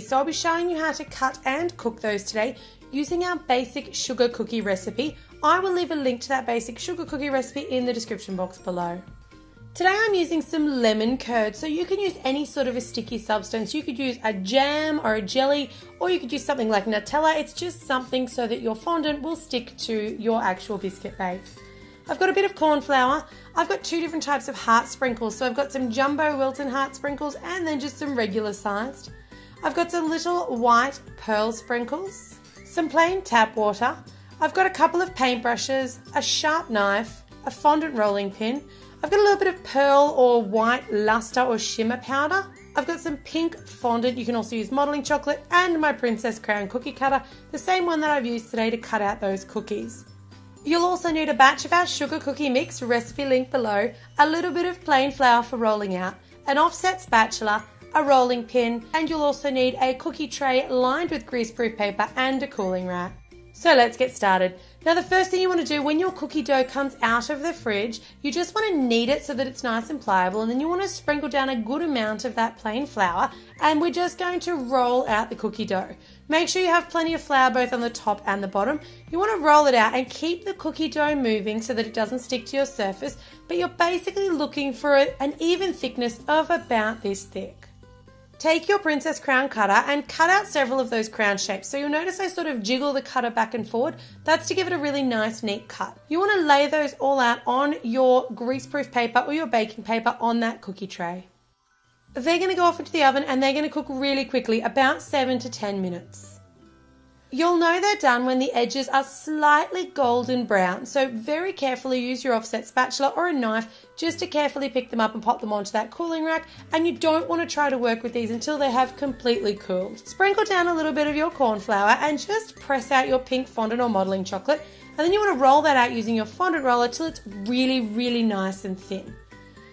So I'll be showing you how to cut and cook those today using our basic sugar cookie recipe. I will leave a link to that basic sugar cookie recipe in the description box below. Today I'm using some lemon curd, so you can use any sort of a sticky substance. You could use a jam or a jelly, or you could use something like Nutella. It's just something so that your fondant will stick to your actual biscuit base. I've got a bit of corn flour. I've got two different types of heart sprinkles. So I've got some jumbo Wilton heart sprinkles and then just some regular sized. I've got some little white pearl sprinkles, some plain tap water. I've got a couple of paintbrushes, a sharp knife, a fondant rolling pin. I've got a little bit of pearl or white luster or shimmer powder. I've got some pink fondant. You can also use modelling chocolate, and my Princess Crown cookie cutter, the same one that I've used today to cut out those cookies. You'll also need a batch of our sugar cookie mix, recipe link below, a little bit of plain flour for rolling out, an offset spatula, a rolling pin, and you'll also need a cookie tray lined with greaseproof paper and a cooling rack. So let's get started. Now the first thing you want to do when your cookie dough comes out of the fridge, you just want to knead it so that it's nice and pliable, and then you want to sprinkle down a good amount of that plain flour, and we're just going to roll out the cookie dough. Make sure you have plenty of flour both on the top and the bottom. You want to roll it out and keep the cookie dough moving so that it doesn't stick to your surface, but you're basically looking for an even thickness of about this thick. Take your Princess Crown cutter and cut out several of those crown shapes. So you'll notice I sort of jiggle the cutter back and forward. That's to give it a really nice, neat cut. You want to lay those all out on your greaseproof paper or your baking paper on that cookie tray. They're going to go off into the oven and they're going to cook really quickly, about 7 to 10 minutes. You'll know they're done when the edges are slightly golden brown, so very carefully use your offset spatula or a knife just to carefully pick them up and pop them onto that cooling rack, and you don't want to try to work with these until they have completely cooled. Sprinkle down a little bit of your corn flour and just press out your pink fondant or modelling chocolate, and then you want to roll that out using your fondant roller till it's really, really nice and thin.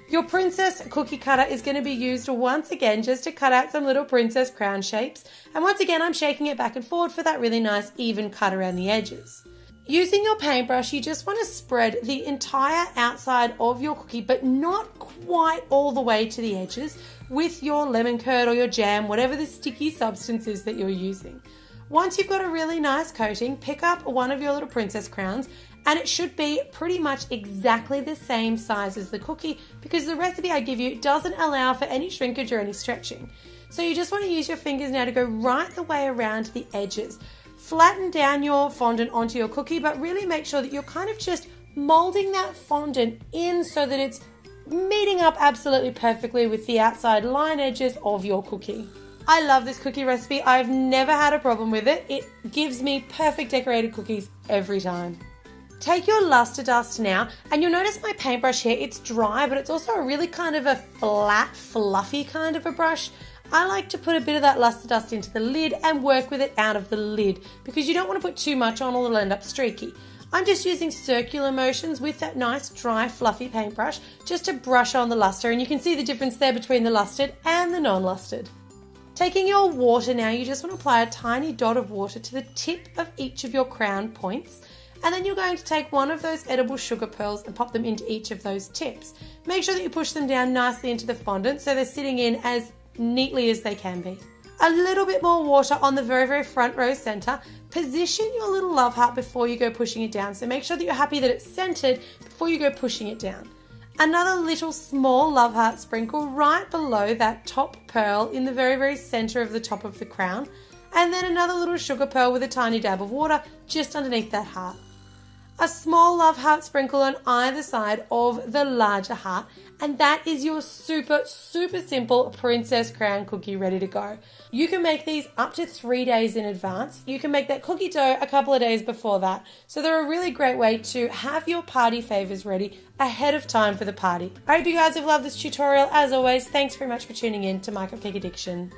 Your princess cookie cutter is going to be used once again just to cut out some little princess crown shapes, and once again I'm shaking it back and forward for that really nice even cut around the edges. Using your paintbrush, you just want to spread the entire outside of your cookie, but not quite all the way to the edges, with your lemon curd or your jam, whatever the sticky substance is that you're using. Once you've got a really nice coating, pick up one of your little princess crowns, and it should be pretty much exactly the same size as the cookie, because the recipe I give you doesn't allow for any shrinkage or any stretching. So you just want to use your fingers now to go right the way around the edges. Flatten down your fondant onto your cookie, but really make sure that you're kind of just molding that fondant in so that it's meeting up absolutely perfectly with the outside line edges of your cookie. I love this cookie recipe. I've never had a problem with it. It gives me perfect decorated cookies every time. Take your luster dust now, and you'll notice my paintbrush here, it's dry, but it's also a really kind of a flat, fluffy kind of a brush. I like to put a bit of that luster dust into the lid and work with it out of the lid, because you don't want to put too much on or it'll end up streaky. I'm just using circular motions with that nice, dry, fluffy paintbrush just to brush on the luster, and you can see the difference there between the lustered and the non-lustered. Taking your water now, you just want to apply a tiny dot of water to the tip of each of your crown points. And then you're going to take one of those edible sugar pearls and pop them into each of those tips. Make sure that you push them down nicely into the fondant so they're sitting in as neatly as they can be. A little bit more water on the very, very front row center. Position your little love heart before you go pushing it down. So make sure that you're happy that it's centered before you go pushing it down. Another little small love heart sprinkle right below that top pearl in the very, very center of the top of the crown. And then another little sugar pearl with a tiny dab of water just underneath that heart. A small love heart sprinkle on either side of the larger heart, and that is your super, super simple Princess Crown cookie ready to go. You can make these up to 3 days in advance. You can make that cookie dough a couple of days before that. So they're a really great way to have your party favors ready ahead of time for the party. I hope you guys have loved this tutorial. As always, thanks very much for tuning in to My Cupcake Addiction.